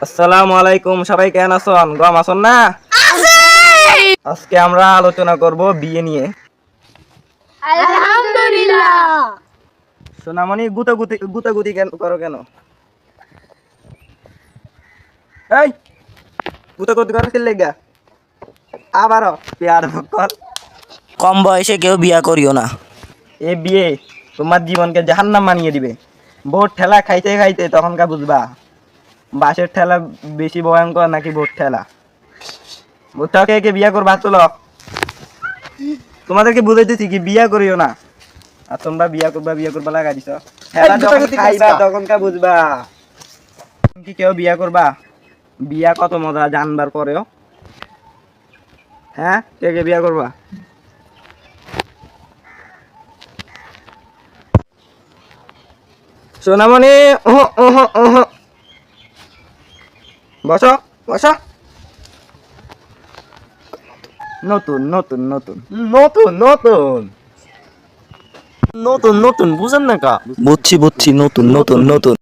আসসালামু আলাইকুম, সবাই কেমন আছেন? গম আছেন না? আজকে আমরা আলোচনা করব বিয়ে নিয়ে। আলহামদুলিল্লাহ। সোনামণি গুতাগুতি কেন করো কেন? এই গুতাগুতি করো কি লাগা? আবারও প্যার কর। কম বয়সে কেউ বিয়া করিও না। এই বিয়ে তোমার জীবনকে জাহান্নাম বানিয়ে দিবে। ভোট ঠেলা খাইতে খাইতে তখনকার বুঝবা বাসের ঠেলা বেশি ভয়ঙ্কর নাকি ভোট ঠেলা। ভোটটা কে কে বিয়া করবা চলো। তোমাদেরকে বুঝাইতেছি কি বিয়া করিও না, আর তোমরা বিয়া করবা লাগাই দিছ। ঠেলা যখন খাইবা তখনকার বুঝবা কি কেউ বিয়া করবা। বিয়া কত মজা জানবার পরেও। হ্যাঁ, কে কে বিয়া করবা? সোনামণি বসো বসো। নতুন নতুন নতুন নতুন নতুন নতুন নতুন বুঝেন না কা? বুঝছি নতুন নতুন নতুন।